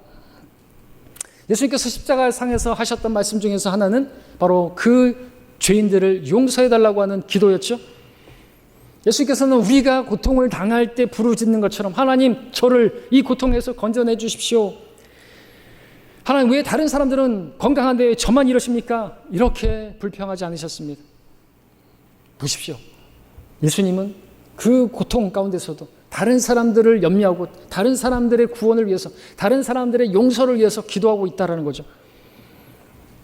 예수님께서 십자가상에서 하셨던 말씀 중에서 하나는 바로 그 죄인들을 용서해 달라고 하는 기도였죠. 예수님께서는 우리가 고통을 당할 때 부르짖는 것처럼 하나님 저를 이 고통에서 건져내 주십시오. 하나님 왜 다른 사람들은 건강한데 저만 이러십니까? 이렇게 불평하지 않으셨습니다. 보십시오. 예수님은 그 고통 가운데서도 다른 사람들을 염려하고 다른 사람들의 구원을 위해서 다른 사람들의 용서를 위해서 기도하고 있다는 거죠.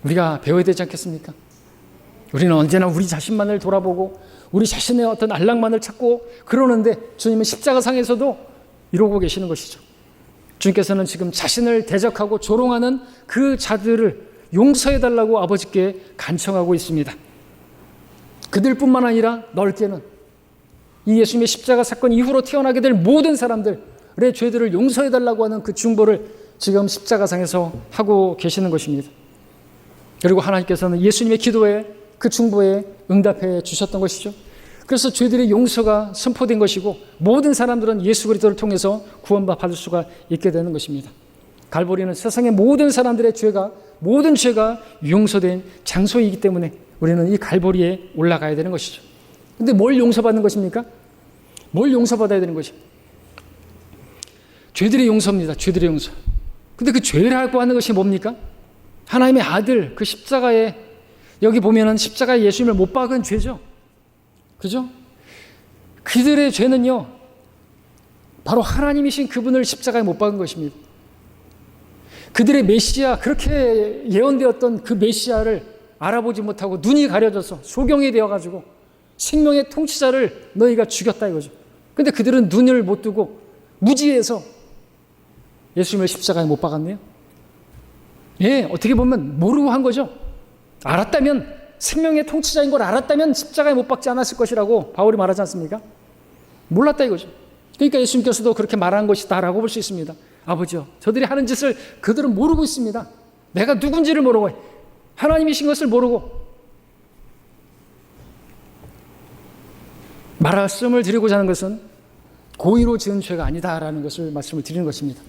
우리가 배워야 되지 않겠습니까? 우리는 언제나 우리 자신만을 돌아보고 우리 자신의 어떤 안락만을 찾고 그러는데 주님은 십자가상에서도 이러고 계시는 것이죠. 주님께서는 지금 자신을 대적하고 조롱하는 그 자들을 용서해달라고 아버지께 간청하고 있습니다. 그들뿐만 아니라 넓게는 이 예수님의 십자가 사건 이후로 태어나게 될 모든 사람들의 죄들을 용서해달라고 하는 그 중보를 지금 십자가상에서 하고 계시는 것입니다. 그리고 하나님께서는 예수님의 기도에 그 중보에 응답해 주셨던 것이죠. 그래서 죄들의 용서가 선포된 것이고 모든 사람들은 예수 그리스도를 통해서 구원받을 수가 있게 되는 것입니다. 갈보리는 세상의 모든 사람들의 모든 죄가 용서된 장소이기 때문에 우리는 이 갈보리에 올라가야 되는 것이죠. 근데 뭘 용서받는 것입니까? 뭘 용서받아야 되는 것입니까? 죄들의 용서입니다. 죄들의 용서. 근데 그 죄라고 하는 것이 뭡니까? 하나님의 아들 그 십자가에 여기 보면은 십자가에 예수님을 못 박은 죄죠. 그죠? 그들의 죄는요 바로 하나님이신 그분을 십자가에 못 박은 것입니다. 그들의 메시아, 그렇게 예언되었던 그 메시아를 알아보지 못하고 눈이 가려져서 소경이 되어가지고 생명의 통치자를 너희가 죽였다 이거죠. 근데 그들은 눈을 못 뜨고 무지해서 예수님을 십자가에 못 박았네요. 예, 어떻게 보면 모르고 한 거죠. 알았다면, 생명의 통치자인 걸 알았다면 십자가에 못 박지 않았을 것이라고 바울이 말하지 않습니까? 몰랐다 이거죠. 그러니까 예수님께서도 그렇게 말한 것이다라고 볼 수 있습니다. 아버지요, 저들이 하는 짓을 그들은 모르고 있습니다. 내가 누군지를 모르고 하나님이신 것을 모르고 말씀을 드리고자 하는 것은 고의로 지은 죄가 아니다라는 것을 말씀을 드리는 것입니다.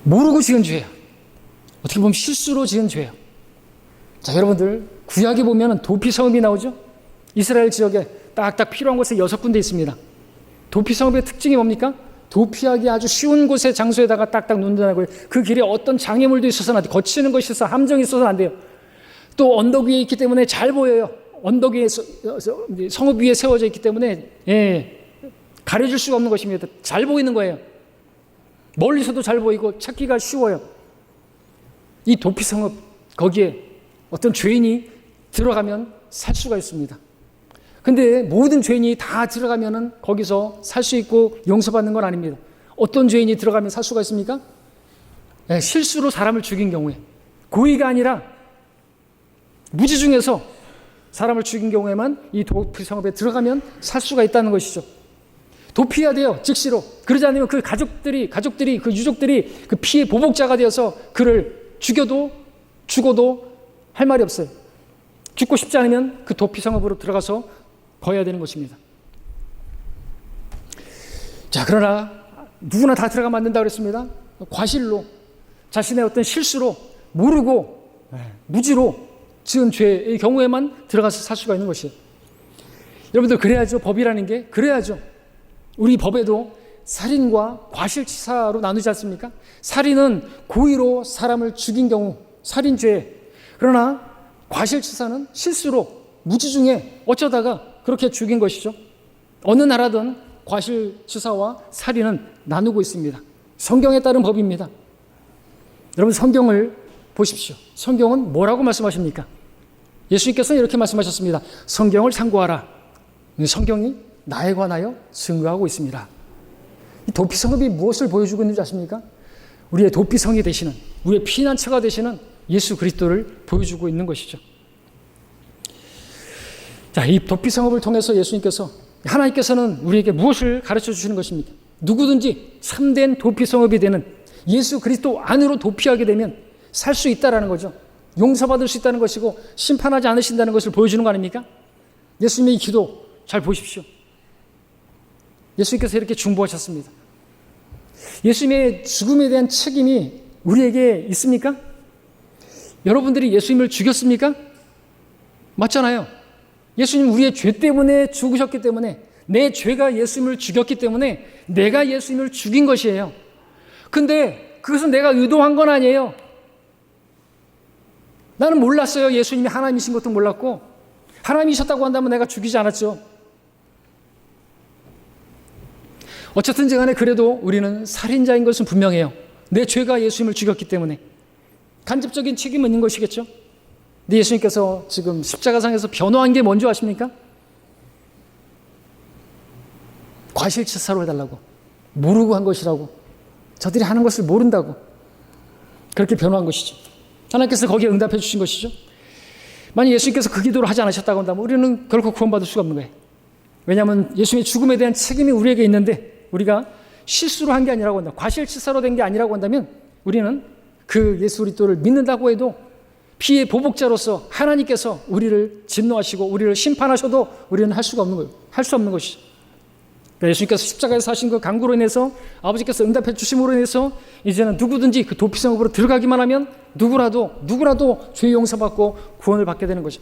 모르고 지은 죄예요. 어떻게 보면 실수로 지은 죄예요. 자, 여러분들 구약에 보면 도피성읍이 나오죠. 이스라엘 지역에 딱딱 필요한 곳에 6군데 있습니다. 도피성읍의 특징이 뭡니까? 도피하기 아주 쉬운 곳에 장소에다가 딱딱 놓는다고요. 그 길에 어떤 장애물도 있어서는 안 돼요. 거치는 것이 있어서 함정이 있어서는 안 돼요. 또 언덕 위에 있기 때문에 잘 보여요. 언덕 위에 성읍 위에 세워져 있기 때문에 가려질 수가 없는 것입니다. 잘 보이는 거예요. 멀리서도 잘 보이고 찾기가 쉬워요. 이 도피성읍 거기에 어떤 죄인이 들어가면 살 수가 있습니다. 근데 모든 죄인이 다 들어가면은 거기서 살 수 있고 용서받는 건 아닙니다. 어떤 죄인이 들어가면 살 수가 있습니까? 실수로 사람을 죽인 경우에, 고의가 아니라 무지 중에서 사람을 죽인 경우에만 이 도피성읍에 들어가면 살 수가 있다는 것이죠. 도피해야 돼요, 즉시로. 그러지 않으면 그 가족들이 그 유족들이 그 피해 보복자가 되어서 그를 죽어도 할 말이 없어요. 죽고 싶지 않으면 그 도피성읍으로 들어가서 거해야 되는 것입니다. 자, 그러나 누구나 다 들어가면 안 된다고 그랬습니다. 과실로, 자신의 어떤 실수로, 모르고 무지로 지은 죄의 경우에만 들어가서 살 수가 있는 것이에요. 여러분들 그래야죠. 법이라는 게 그래야죠. 우리 법에도 살인과 과실치사로 나누지 않습니까? 살인은 고의로 사람을 죽인 경우 살인죄. 그러나 과실치사는 실수로 무지 중에 어쩌다가 그렇게 죽인 것이죠. 어느 나라든 과실치사와 살인은 나누고 있습니다. 성경에 따른 법입니다. 여러분 성경을 보십시오. 성경은 뭐라고 말씀하십니까? 예수님께서는 이렇게 말씀하셨습니다. 성경을 참고하라. 성경이 나에 관하여 증거하고 있습니다. 이 도피성읍이 무엇을 보여주고 있는지 아십니까? 우리의 도피성이 되시는, 우리의 피난처가 되시는 예수 그리스도를 보여주고 있는 것이죠. 자, 이 도피성읍을 통해서 하나님께서는 우리에게 무엇을 가르쳐 주시는 것입니까? 누구든지 참된 도피성읍이 되는 예수 그리스도 안으로 도피하게 되면 살 수 있다라는 거죠. 용서받을 수 있다는 것이고 심판하지 않으신다는 것을 보여주는 거 아닙니까? 예수님의 이 기도 잘 보십시오. 예수님께서 이렇게 중보하셨습니다. 예수님의 죽음에 대한 책임이 우리에게 있습니까? 여러분들이 예수님을 죽였습니까? 맞잖아요. 예수님 우리의 죄 때문에 죽으셨기 때문에, 내 죄가 예수님을 죽였기 때문에 내가 예수님을 죽인 것이에요. 근데 그것은 내가 의도한 건 아니에요. 나는 몰랐어요. 예수님이 하나님이신 것도 몰랐고, 하나님이셨다고 한다면 내가 죽이지 않았죠. 어쨌든지 간에 그래도 우리는 살인자인 것은 분명해요. 내 죄가 예수님을 죽였기 때문에 간접적인 책임은 있는 것이겠죠. 근데 예수님께서 지금 십자가상에서 변호한 게 뭔지 아십니까? 과실치사로 해달라고, 모르고 한 것이라고, 저들이 하는 것을 모른다고, 그렇게 변호한 것이죠. 하나님께서 거기에 응답해 주신 것이죠. 만약 예수님께서 그 기도를 하지 않으셨다고 한다면 우리는 결코 구원받을 수가 없는 거예요. 왜냐하면 예수님의 죽음에 대한 책임이 우리에게 있는데, 우리가 실수로 한 게 아니라고 한다, 과실치사로 된 게 아니라고 한다면 우리는 그 예수 그리스도를 믿는다고 해도 피의 보복자로서 하나님께서 우리를 진노하시고 우리를 심판하셔도 우리는 할 수가 없는 거예요. 할 수 없는 것이죠. 그러니까 예수님께서 십자가에서 하신 그 강구로 인해서, 아버지께서 응답해 주심으로 인해서 이제는 누구든지 그 도피성읍으로 들어가기만 하면 누구라도 죄 용서받고 구원을 받게 되는 거죠.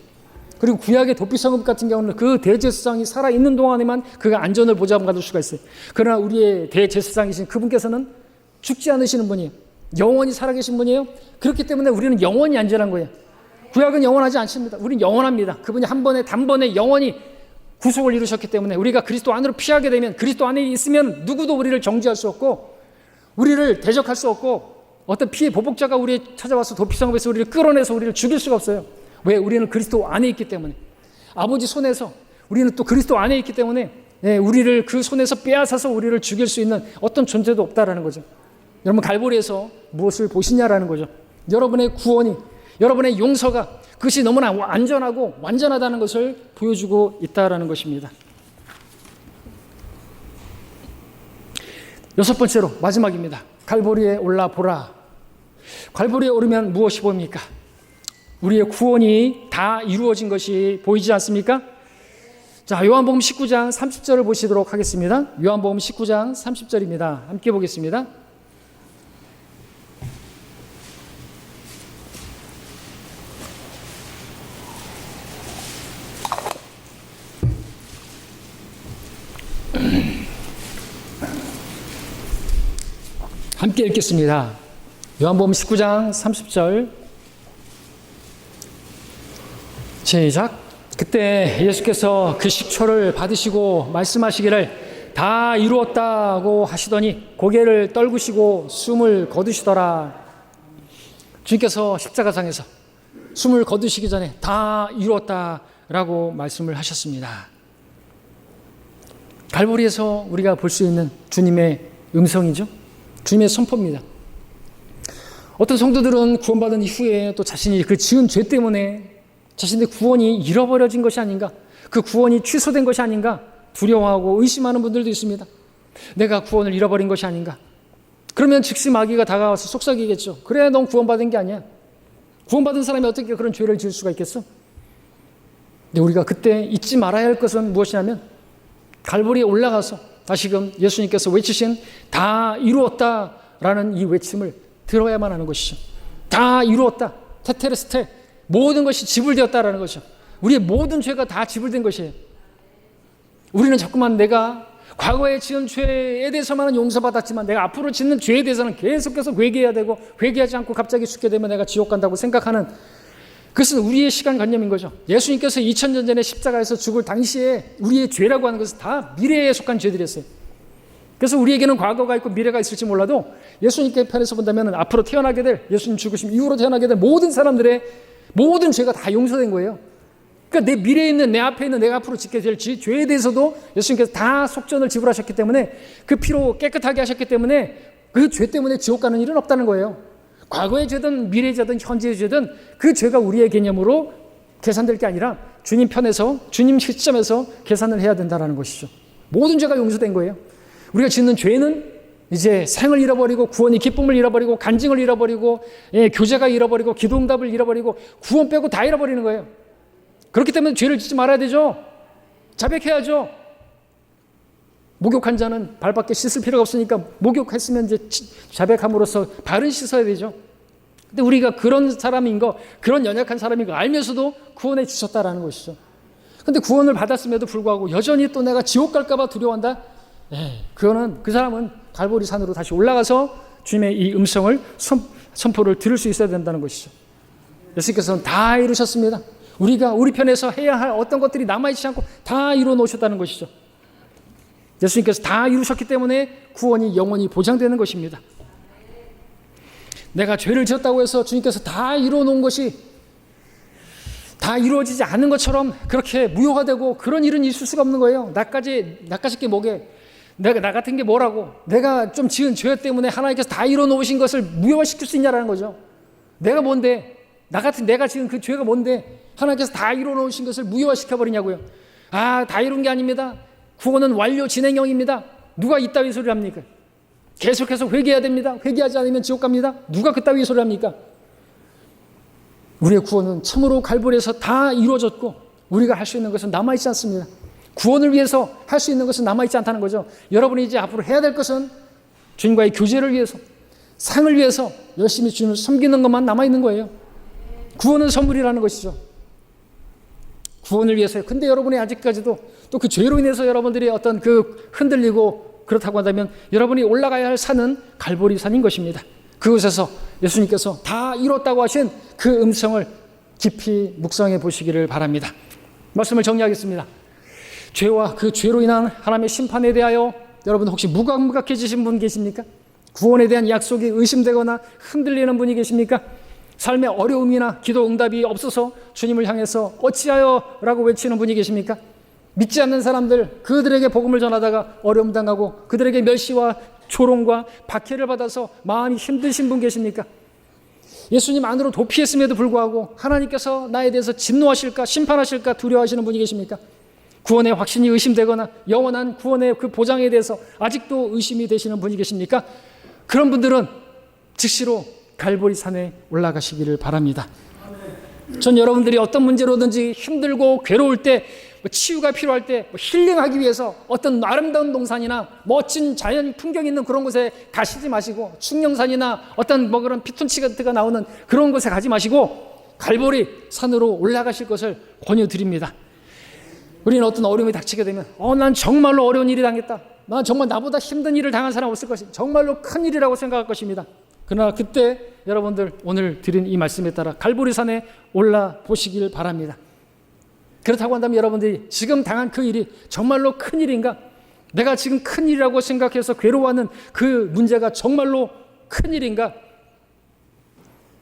그리고 구약의 도피성읍 같은 경우는 그 대제사장이 살아있는 동안에만 그가 안전을 보장받을 수가 있어요. 그러나 우리의 대제사장이신 그분께서는 죽지 않으시는 분이에요. 영원히 살아계신 분이에요. 그렇기 때문에 우리는 영원히 안전한 거예요. 구약은 영원하지 않습니다. 우리는 영원합니다. 그분이 한 번에 단번에 영원히 구속을 이루셨기 때문에 우리가 그리스도 안으로 피하게 되면, 그리스도 안에 있으면 누구도 우리를 정죄할 수 없고 우리를 대적할 수 없고, 어떤 피해 보복자가 우리 찾아와서 도피성읍에서 우리를 끌어내서 우리를 죽일 수가 없어요. 왜? 우리는 그리스도 안에 있기 때문에. 아버지 손에서, 우리는 또 그리스도 안에 있기 때문에 우리를 그 손에서 빼앗아서 우리를 죽일 수 있는 어떤 존재도 없다라는 거죠. 여러분, 갈보리에서 무엇을 보시냐라는 거죠. 여러분의 구원이, 여러분의 용서가, 그것이 너무나 안전하고 완전하다는 것을 보여주고 있다라는 것입니다. 여섯 번째로, 마지막입니다. 갈보리에 올라 보라. 갈보리에 오르면 무엇이 보입니까? 우리의 구원이 다 이루어진 것이 보이지 않습니까? 자, 요한복음 19장 30절을 보시도록 하겠습니다. 요한복음 19장 30절입니다. 함께 보겠습니다. 함께 읽겠습니다. 요한복음 19장 30절 시작. 그때 예수께서 그 식초를 받으시고 말씀하시기를 다 이루었다고 하시더니 고개를 떨구시고 숨을 거두시더라. 주님께서 십자가상에서 숨을 거두시기 전에 다 이루었다라고 말씀을 하셨습니다. 갈보리에서 우리가 볼 수 있는 주님의 음성이죠. 주님의 선포입니다. 어떤 성도들은 구원받은 이후에 또 자신이 그 지은 죄 때문에 자신의 구원이 잃어버려진 것이 아닌가, 그 구원이 취소된 것이 아닌가 두려워하고 의심하는 분들도 있습니다. 내가 구원을 잃어버린 것이 아닌가. 그러면 즉시 마귀가 다가와서 속삭이겠죠. 그래, 넌 구원받은 게 아니야. 구원받은 사람이 어떻게 그런 죄를 지을 수가 있겠어? 근데 우리가 그때 잊지 말아야 할 것은 무엇이냐면, 갈보리에 올라가서 다시금 예수님께서 외치신 다 이루었다라는 이 외침을 들어야만 하는 것이죠. 다 이루었다. 테테레스테. 모든 것이 지불되었다라는 것이죠. 우리의 모든 죄가 다 지불된 것이에요. 우리는 자꾸만 내가 과거에 지은 죄에 대해서만은 용서받았지만 내가 앞으로 짓는 죄에 대해서는 계속해서 회개해야 되고, 회개하지 않고 갑자기 죽게 되면 내가 지옥 간다고 생각하는, 그것은 우리의 시간관념인 거죠. 예수님께서 2000년 전에 십자가에서 죽을 당시에 우리의 죄라고 하는 것은 다 미래에 속한 죄들이었어요. 그래서 우리에게는 과거가 있고 미래가 있을지 몰라도 예수님께 편에서 본다면 앞으로 태어나게 될, 예수님 죽으심 이후로 태어나게 될 모든 사람들의 모든 죄가 다 용서된 거예요. 그러니까 내 미래에 있는, 내 앞에 있는, 내가 앞으로 짓게 될 죄에 대해서도 예수님께서 다 속전을 지불하셨기 때문에, 그 피로 깨끗하게 하셨기 때문에 그 죄 때문에 지옥 가는 일은 없다는 거예요. 과거의 죄든 미래의 죄든 현재의 죄든 그 죄가 우리의 개념으로 계산될 게 아니라 주님 편에서, 주님 시점에서 계산을 해야 된다는 것이죠. 모든 죄가 용서된 거예요. 우리가 짓는 죄는 이제 생을 잃어버리고, 구원의 기쁨을 잃어버리고, 간증을 잃어버리고, 교제가 잃어버리고, 기도응답을 잃어버리고, 구원 빼고 다 잃어버리는 거예요. 그렇기 때문에 죄를 짓지 말아야 되죠. 자백해야죠. 목욕한 자는 발밖에 씻을 필요가 없으니까 목욕했으면 이제 자백함으로써 발은 씻어야 되죠. 근데 우리가 그런 사람인 거, 그런 연약한 사람인 거 알면서도 구원해 주셨다라는 것이죠. 근데 구원을 받았음에도 불구하고 여전히 또 내가 지옥 갈까봐 두려워한다? 그거는 그 사람은 갈보리 산으로 다시 올라가서 주님의 이 음성을 선포를 들을 수 있어야 된다는 것이죠. 예수님께서는 다 이루셨습니다. 우리가 우리 편에서 해야 할 어떤 것들이 남아있지 않고 다 이루어 놓으셨다는 것이죠. 예수님께서 다 이루셨기 때문에 구원이 영원히 보장되는 것입니다. 내가 죄를 지었다고 해서 주님께서 다 이루어 놓은 것이 다 이루어지지 않는 것처럼 그렇게 무효화되고 그런 일은 있을 수가 없는 거예요. 나까짓 게 뭐게? 나 같은 게 뭐라고? 내가 좀 지은 죄 때문에 하나님께서 다 이루어 놓으신 것을 무효화시킬 수 있냐라는 거죠. 내가 뭔데? 내가 지은 그 죄가 뭔데? 하나님께서 다 이루어 놓으신 것을 무효화시켜 버리냐고요. 다 이룬 게 아닙니다. 구원은 완료 진행형입니다. 누가 이따위 소리를 합니까? 계속해서 회개해야 됩니다. 회개하지 않으면 지옥 갑니다. 누가 그따위 소리를 합니까? 우리의 구원은 참으로 갈보리에서 다 이루어졌고 우리가 할 수 있는 것은 남아있지 않습니다. 구원을 위해서 할 수 있는 것은 남아있지 않다는 거죠. 여러분이 이제 앞으로 해야 될 것은 주님과의 교제를 위해서, 상을 위해서 열심히 주님을 섬기는 것만 남아있는 거예요. 구원은 선물이라는 것이죠. 구원을 위해서요. 근데 여러분이 아직까지도 또 그 죄로 인해서 여러분들이 어떤 그 흔들리고 그렇다고 한다면 여러분이 올라가야 할 산은 갈보리 산인 것입니다. 그곳에서 예수님께서 다 이뤘다고 하신 그 음성을 깊이 묵상해 보시기를 바랍니다. 말씀을 정리하겠습니다. 죄와 그 죄로 인한 하나님의 심판에 대하여 여러분 혹시 무감각해지신 분 계십니까? 구원에 대한 약속이 의심되거나 흔들리는 분이 계십니까? 삶의 어려움이나 기도 응답이 없어서 주님을 향해서 어찌하여 라고 외치는 분이 계십니까? 믿지 않는 사람들, 그들에게 복음을 전하다가 어려움 당하고 그들에게 멸시와 조롱과 박해를 받아서 마음이 힘드신 분 계십니까? 예수님 안으로 도피했음에도 불구하고 하나님께서 나에 대해서 진노하실까 심판하실까 두려워하시는 분이 계십니까? 구원의 확신이 의심되거나 영원한 구원의 그 보장에 대해서 아직도 의심이 되시는 분이 계십니까? 그런 분들은 즉시로 갈보리 산에 올라가시기를 바랍니다. 전 여러분들이 어떤 문제로든지 힘들고 괴로울 때, 치유가 필요할 때, 힐링하기 위해서 어떤 아름다운 동산이나 멋진 자연 풍경 있는 그런 곳에 가시지 마시고, 충령산이나 어떤 그런 피톤치드가 나오는 그런 곳에 가지 마시고 갈보리 산으로 올라가실 것을 권유드립니다. 우리는 어떤 어려움이 닥치게 되면 난 정말로 어려운 일이 당했다. 난 정말 나보다 힘든 일을 당한 사람 없을 것이다. 정말로 큰 일이라고 생각할 것입니다. 그러나 그때 여러분들 오늘 드린 이 말씀에 따라 갈보리 산에 올라보시길 바랍니다. 그렇다고 한다면 여러분들이 지금 당한 그 일이 정말로 큰 일인가? 내가 지금 큰 일이라고 생각해서 괴로워하는 그 문제가 정말로 큰 일인가?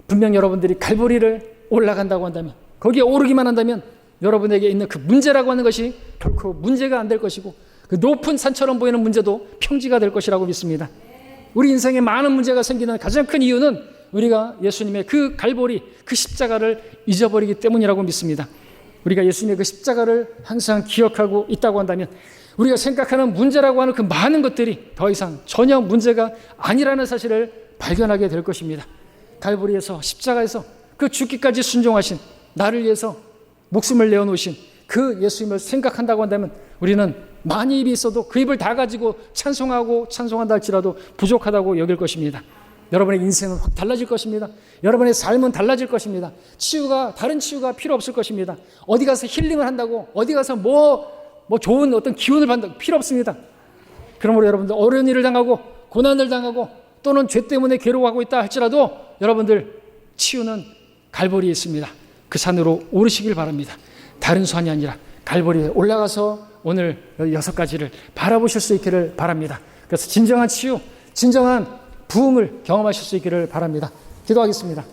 분명 여러분들이 갈보리를 올라간다고 한다면, 거기에 오르기만 한다면 여러분에게 있는 그 문제라고 하는 것이 결코 문제가 안 될 것이고, 그 높은 산처럼 보이는 문제도 평지가 될 것이라고 믿습니다. 우리 인생에 많은 문제가 생기는 가장 큰 이유는 우리가 예수님의 그 갈보리, 그 십자가를 잊어버리기 때문이라고 믿습니다. 우리가 예수님의 그 십자가를 항상 기억하고 있다고 한다면 우리가 생각하는 문제라고 하는 그 많은 것들이 더 이상 전혀 문제가 아니라는 사실을 발견하게 될 것입니다. 갈보리에서, 십자가에서 그 죽기까지 순종하신, 나를 위해서 목숨을 내어놓으신 그 예수님을 생각한다고 한다면 우리는 많이 입이 있어도 그 입을 다 가지고 찬송한다 할지라도 부족하다고 여길 것입니다. 여러분의 인생은 확 달라질 것입니다. 여러분의 삶은 달라질 것입니다. 다른 치유가 필요 없을 것입니다. 어디 가서 힐링을 한다고, 어디 가서 좋은 어떤 기운을 받는다고 필요 없습니다. 그러므로 여러분들 어려운 일을 당하고 고난을 당하고 또는 죄 때문에 괴로워하고 있다 할지라도 여러분들 치유는 갈보리에 있습니다. 그 산으로 오르시길 바랍니다. 다른 산이 아니라 갈보리에 올라가서 오늘 6가지를 바라보실 수 있기를 바랍니다. 그래서 진정한 치유, 진정한 부흥을 경험하실 수 있기를 바랍니다. 기도하겠습니다.